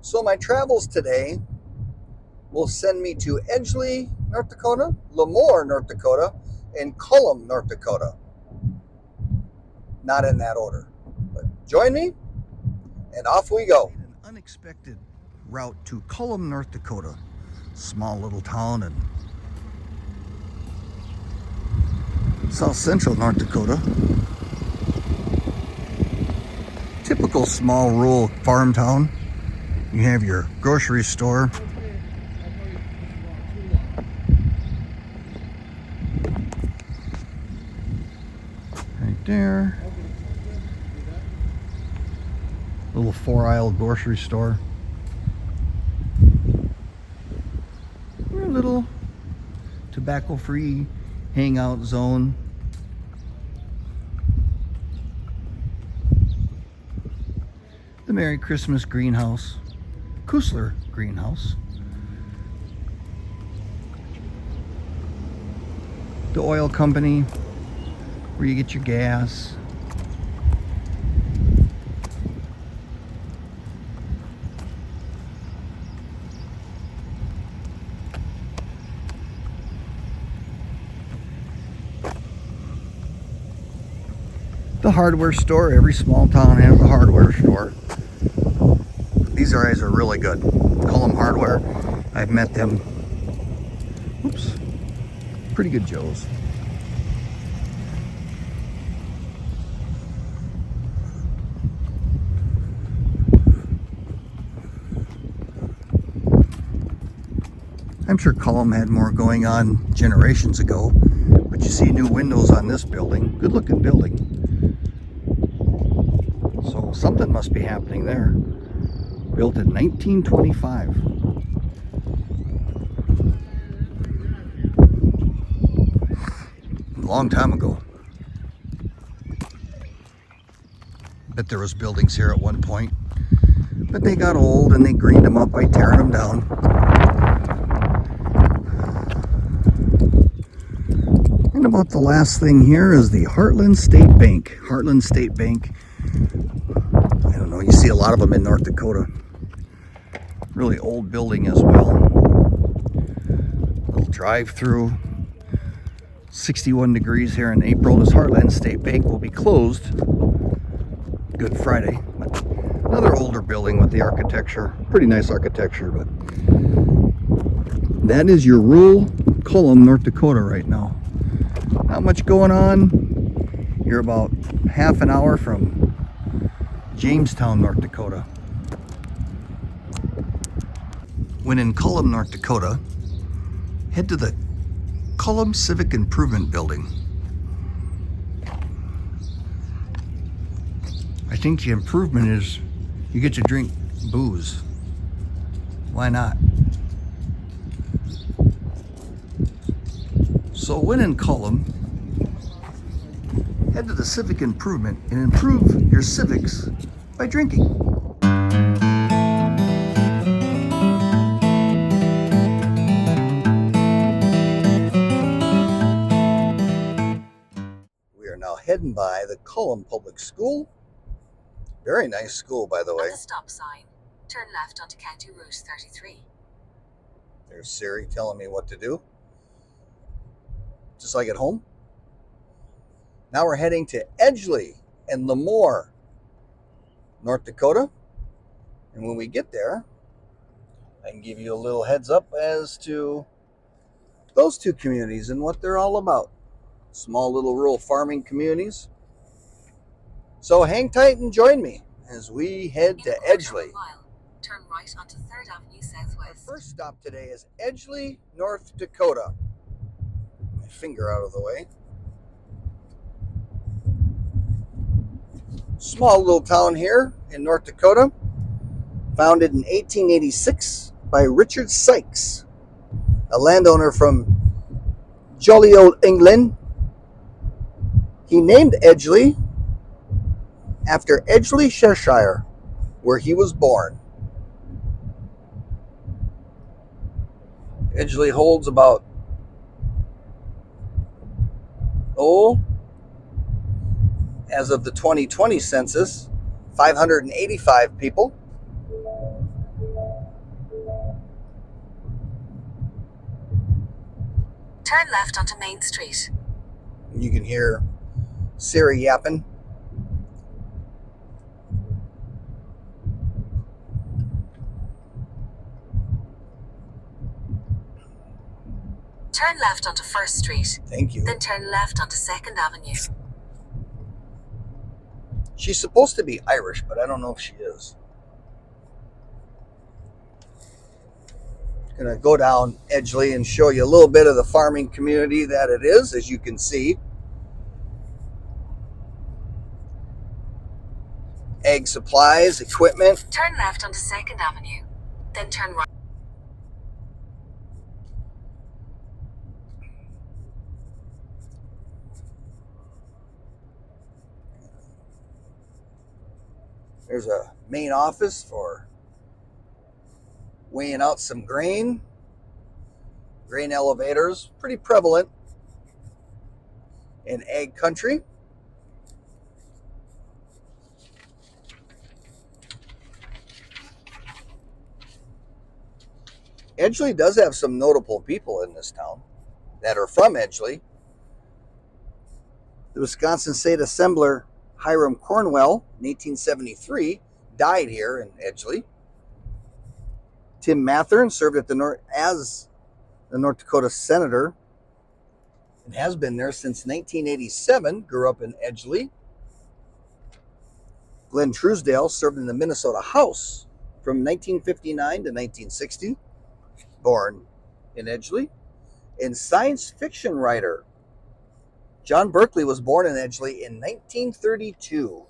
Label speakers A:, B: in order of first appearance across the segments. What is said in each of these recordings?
A: So my travels today will send me to Edgeley, North Dakota, LaMoure, North Dakota, and Cullum, North Dakota. Not in that order, but join me and off we go. An unexpected route to Cullum, North Dakota. Small little town in south central North Dakota. Typical small rural farm town. You have your grocery store. Right there. Little 4-aisle grocery store. A little tobacco-free hangout zone. The Merry Christmas greenhouse. Kusler greenhouse. The oil company where you get your gas. The hardware store. Every small town has a hardware store. These guys are really good. Cullum Hardware. I've met them. Oops. Pretty good Joes. I'm sure Cullum had more going on generations ago, but you see new windows on this building. Good looking building. So something must be happening there. Built in 1925. A long time ago. Bet there was buildings here at one point, but they got old and they greened them up by tearing them down. And about the last thing here is the Heartland State Bank. Heartland State Bank. I don't know, you see a lot of them in North Dakota. Really old building as well. Little drive-through. 61 degrees here in April. This Heartland State Bank will be closed Good Friday. But another older building with the architecture. Pretty nice architecture, but that is your rural Cullum, North Dakota right now. Not much going on. You're about half an hour from Jamestown, North Dakota. When in Cullum, North Dakota, head to the Cullum Civic Improvement Building. I think the improvement is you get to drink booze. Why not? So when in Cullum, head to the Civic Improvement and improve your civics by drinking. We are now heading by the Cullum Public School. Very nice school, by the way.
B: At the stop sign, turn left onto County Route 33.
A: There's Siri telling me what to do. Just like at home. Now we're heading to Edgeley and LaMoure, North Dakota. And when we get there, I can give you a little heads up as to those two communities and what they're all about. Small little rural farming communities. So hang tight and join me as we head to Edgeley.
B: Turn right onto 3rd Avenue Southwest.
A: Our first stop today is Edgeley, North Dakota. My finger out of the way. Small little town here in North Dakota. Founded in 1886 by Richard Sykes, a landowner from jolly old England. He named Edgeley after Edgeley, Cheshire, where he was born. Edgeley holds about, as of the 2020 census, 585 people.
B: Turn left onto Main Street.
A: You can hear Siri yapping.
B: Turn left onto First Street.
A: Thank you.
B: Then turn left onto 2nd Avenue.
A: She's supposed to be Irish, but I don't know if she is. Gonna go down Edgeley and show you a little bit of the farming community that it is, as you can see. Ag supplies, equipment.
B: Turn left onto 2nd Avenue. Then turn right.
A: There's a main office for weighing out some grain. Grain elevators, pretty prevalent in ag country. Edgeley does have some notable people in this town that are from Edgeley. The Wisconsin State Assembler Hiram Cornwell, in 1873, died here in Edgeley. Tim Mathern served at as the North Dakota Senator and has been there since 1987, grew up in Edgeley. Glenn Truesdale served in the Minnesota House from 1959 to 1960, born in Edgeley. And science fiction writer John Berkeley was born in Edgeley in 1932.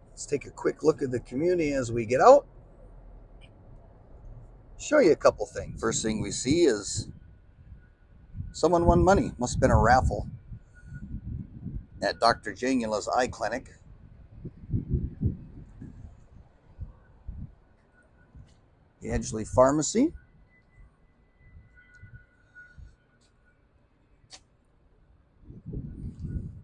A: Let's take a quick look at the community as we get out. Show you a couple things. First thing we see is someone won money. Must have been a raffle at Dr. Janula's eye clinic. The Edgeley Pharmacy.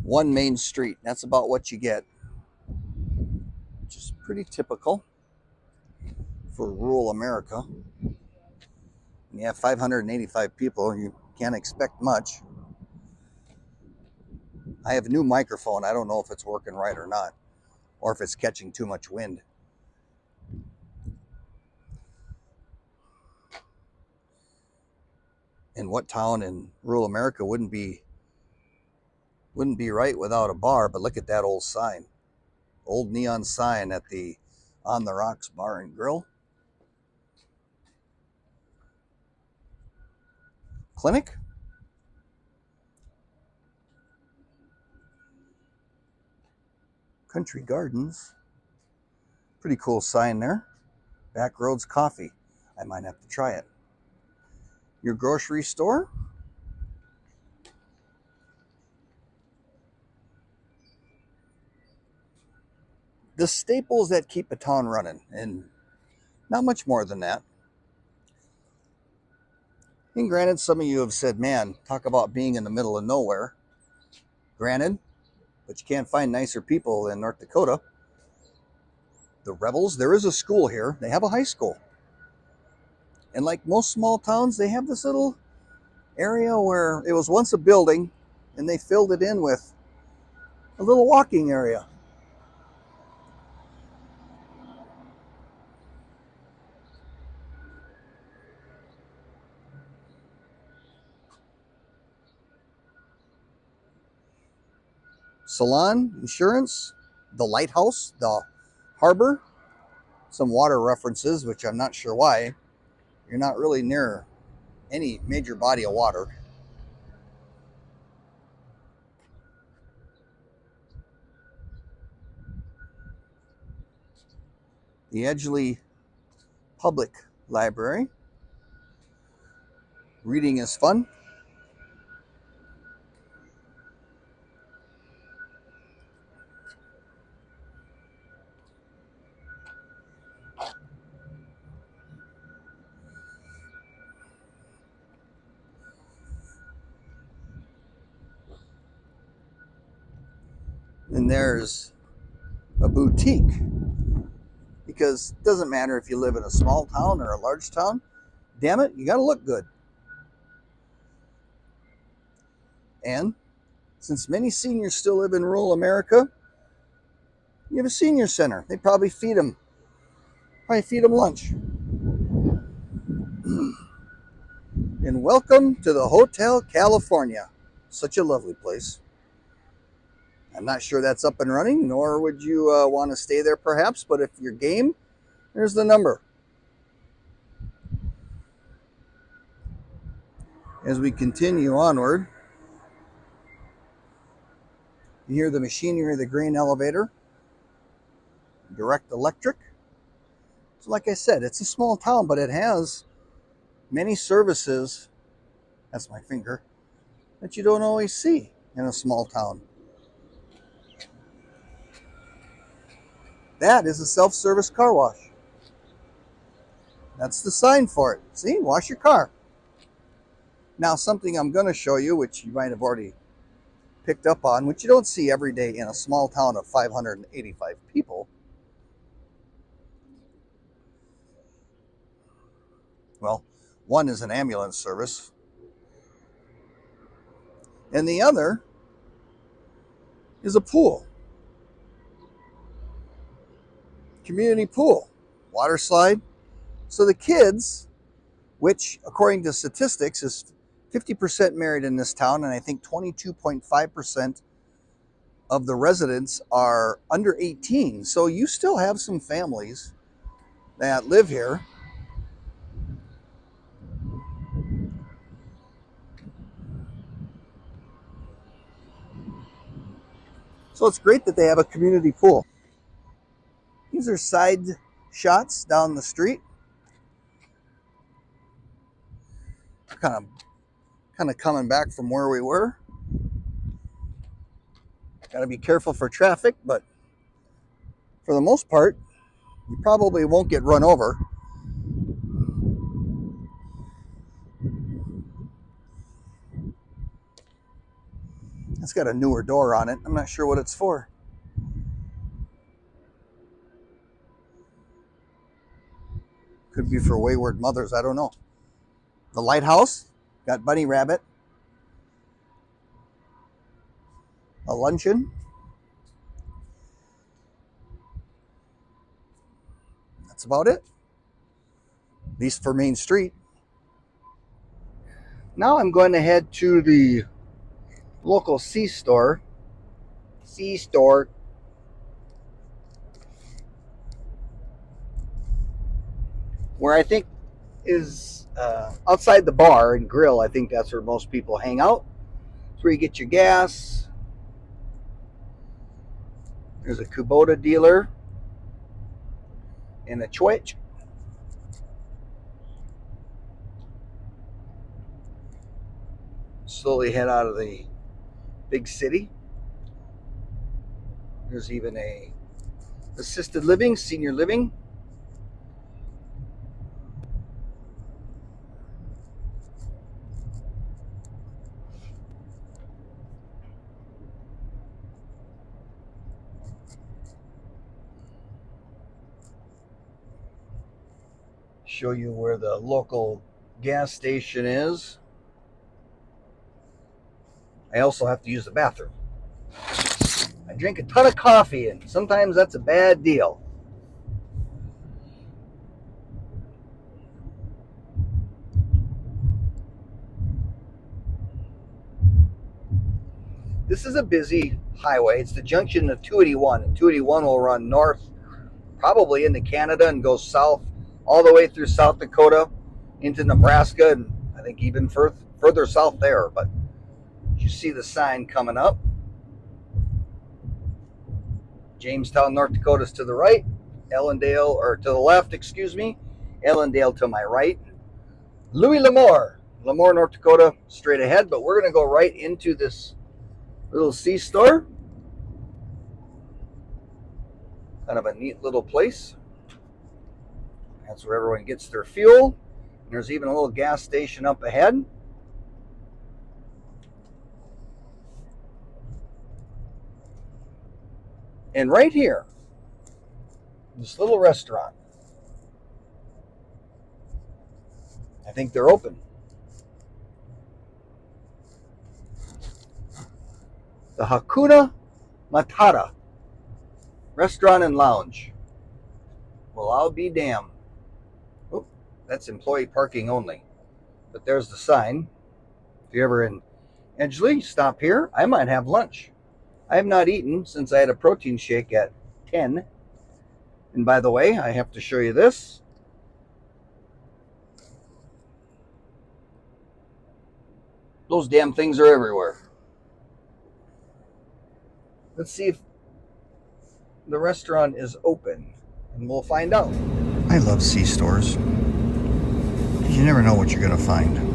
A: One main street. That's about what you get. Which is pretty typical for rural America. When you have 585 people, you can't expect much. I have a new microphone. I don't know if it's working right or not, or if it's catching too much wind. And what town in rural America wouldn't be right without a bar? But look at that old sign, old neon sign at the On the Rocks Bar and Grill. Clinic. Country Gardens. Pretty cool sign there. Back Roads Coffee. I might have to try it. Your grocery store. The staples that keep a town running, and not much more than that. And granted, some of you have said, man, talk about being in the middle of nowhere. Granted, but you can't find nicer people in North Dakota. The Rebels, there is a school here. They have a high school. And like most small towns, they have this little area where it was once a building and they filled it in with a little walking area. Salon, insurance, the lighthouse, the harbor, some water references, which I'm not sure why. You're not really near any major body of water. The Edgeley Public Library. Reading is fun. And there's a boutique. Because it doesn't matter if you live in a small town or a large town. Damn it, you got to look good. And since many seniors still live in rural America, you have a senior center. They probably feed them lunch. And welcome to the Hotel California. Such a lovely place. I'm not sure that's up and running, nor would you want to stay there perhaps, but if you're game, there's the number. As we continue onward, you hear the machinery of the grain elevator, direct electric. So like I said, it's a small town, but it has many services, that's my finger, that you don't always see in a small town. That is a self-service car wash. That's the sign for it. See, wash your car. Now, something I'm going to show you, which you might have already picked up on, which you don't see every day in a small town of 585 people. Well, one is an ambulance service, and the other is a pool. Community pool, water slide. So the kids, which according to statistics is 50% married in this town, and I think 22.5% of the residents are under 18. So you still have some families that live here. So it's great that they have a community pool. These are side shots down the street. Kind of coming back from where we were. Got to be careful for traffic, but for the most part, you probably won't get run over. It's got a newer door on it. I'm not sure what it's for. Could be for wayward mothers. I don't know. The lighthouse got bunny rabbit. A luncheon. That's about it. At least for Main Street. Now I'm going to head to the local C-store. C-store. Where I think is outside the bar and grill. I think that's where most people hang out. It's where you get your gas. There's a Kubota dealer and a Twitch. Slowly head out of the big city. There's even a assisted living, senior living. Show you where the local gas station is. I also have to use the bathroom. I drink a ton of coffee, and sometimes that's a bad deal. This is a busy highway. It's the junction of 281, and 281 will run north, probably into Canada, and go south all the way through South Dakota into Nebraska, and I think even further south there. But you see the sign coming up. Jamestown, North Dakota is to the right. Ellendale, or to the left, excuse me. Ellendale to my right. LaMoure, North Dakota, straight ahead. But we're going to go right into this little C-store. Kind of a neat little place. That's where everyone gets their fuel. And there's even a little gas station up ahead. And right here, this little restaurant, I think they're open. The Hakuna Matata Restaurant and Lounge. Well, I'll be damned. Oh, that's employee parking only. But there's the sign. If you're ever in Edgeley, stop here. I might have lunch. I have not eaten since I had a protein shake at 10. And by the way, I have to show you this. Those damn things are everywhere. Let's see if the restaurant is open, and we'll find out. I love C-stores. You never know what you're going to find.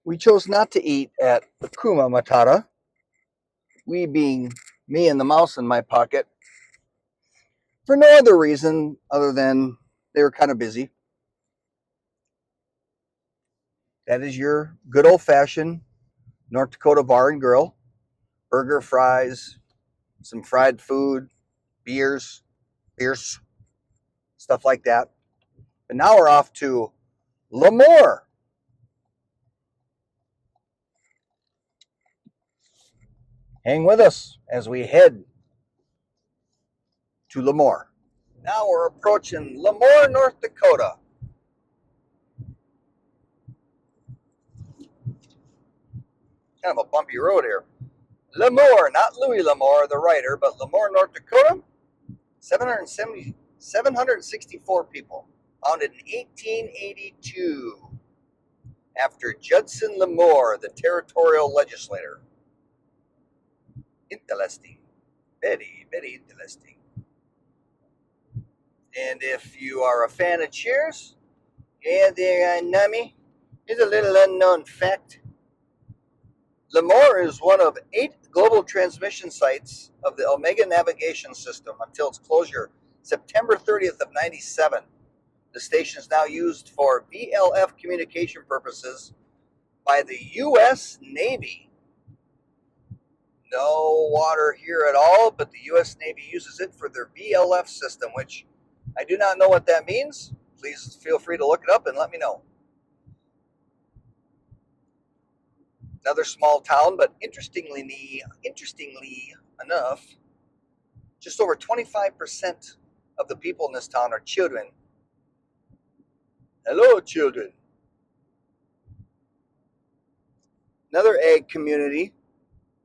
A: We chose not to eat at Akuma Matata, we being me and the mouse in my pocket, for no other reason other than they were kind of busy. That is your good old-fashioned North Dakota bar and grill. Burger, fries, some fried food, beers, stuff like that. But now we're off to LaMoure. Hang with us as we head to LaMoure. Now we're approaching LaMoure, North Dakota. Kind of a bumpy road here. LaMoure, not Louis L'Amour, the writer, but LaMoure, North Dakota. 764 people. Founded in 1882 after Judson LaMoure, the territorial legislator. Interesting. Very, very interesting. And if you are a fan of Cheers, yeah, there, Nami, here's a little unknown fact. LaMoure is one of 8 global transmission sites of the Omega navigation system until its closure September 30th of 97. The station is now used for VLF communication purposes by the U.S. Navy. No water here at all, but the U.S. Navy uses it for their VLF system, which I do not know what that means. Please feel free to look it up and let me know. Another small town, but interestingly enough, just over 25% of the people in this town are children. Hello, children. Another ag community,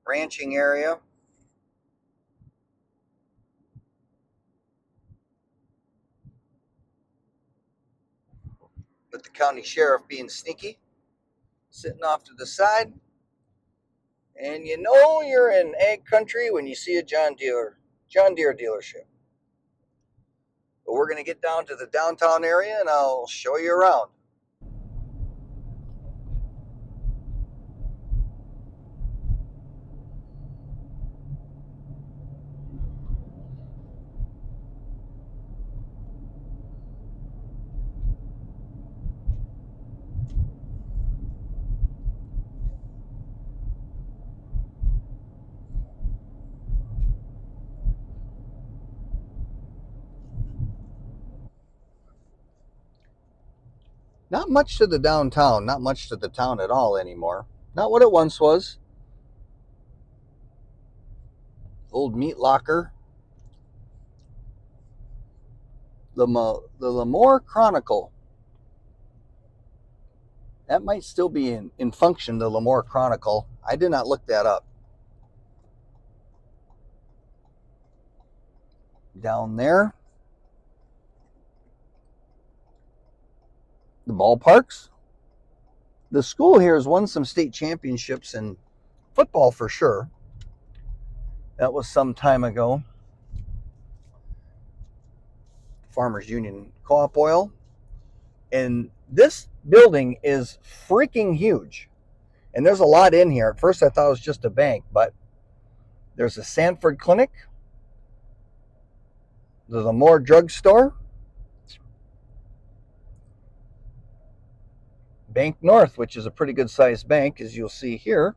A: ranching area. With the county sheriff being sneaky, sitting off to the side. And you know you're in ag country when you see a John Deere dealership. But we're going to get down to the downtown area and I'll show you around. Not much to the downtown, not much to the town at all anymore. Not what it once was. Old meat locker. The LaMoure Chronicle. That might still be in function, the LaMoure Chronicle. I did not look that up. Down there, the ballparks. The school here has won some state championships in football for sure. That was some time ago. Farmers Union Co-op oil. And this building is freaking huge. And there's a lot in here. At first I thought it was just a bank, but there's a Sanford Clinic, the LaMoure Drug Store, Bank North, which is a pretty good sized bank, as you'll see here.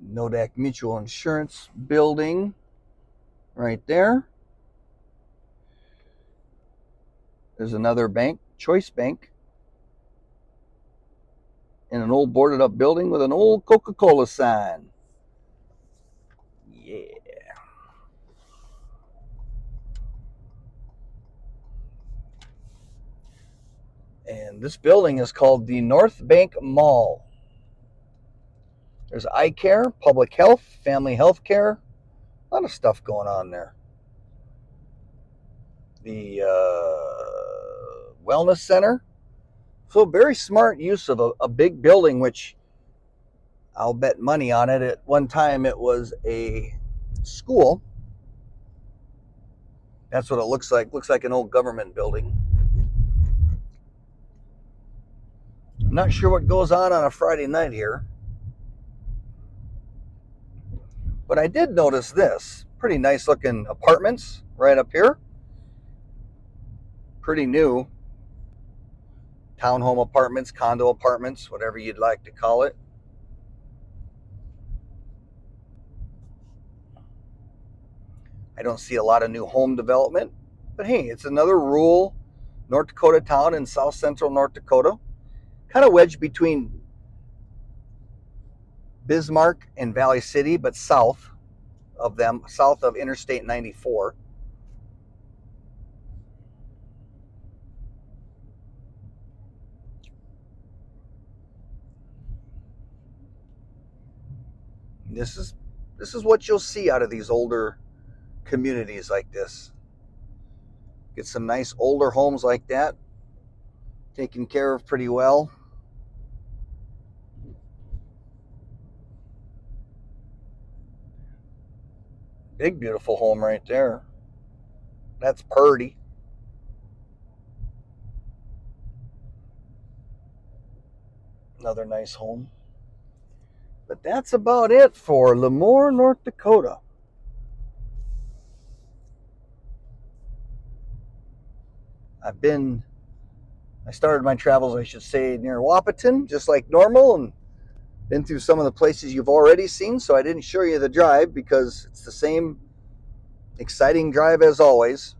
A: Nodak Mutual Insurance building right there. There's another bank, Choice Bank, in an old boarded up building with an old Coca-Cola sign. Yeah. And this building is called the North Bank Mall. There's eye care, public health, family health care, a lot of stuff going on there. The wellness center. So very smart use of a big building, which I'll bet money on it. At one time it was a school. That's what it looks like. Looks like an old government building. I'm not sure what goes on a Friday night here. But I did notice this. Pretty nice looking apartments right up here. Pretty new. Townhome apartments, condo apartments, whatever you'd like to call it. I don't see a lot of new home development. But hey, it's another rural North Dakota town in south central North Dakota. Kind of wedged between Bismarck and Valley City, but south of them, south of Interstate 94. This is what you'll see out of these older communities like this. Get some nice older homes like that, taken care of pretty well. Big beautiful home right there. That's Purdy. Another nice home. But that's about it for LaMoure, North Dakota. I started my travels, I should say, near Wahpeton, just like normal, and been through some of the places you've already seen, so I didn't show you the drive because it's the same exciting drive as always.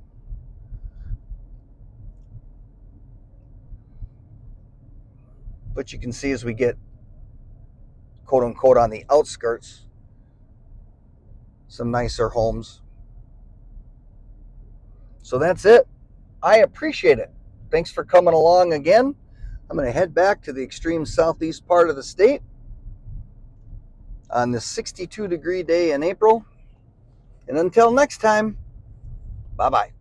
A: But you can see as we get, quote unquote, on the outskirts, some nicer homes. So that's it. I appreciate it. Thanks for coming along again. I'm going to head back to the extreme southeast part of the state on this 62-degree day in April. And until next time, bye-bye.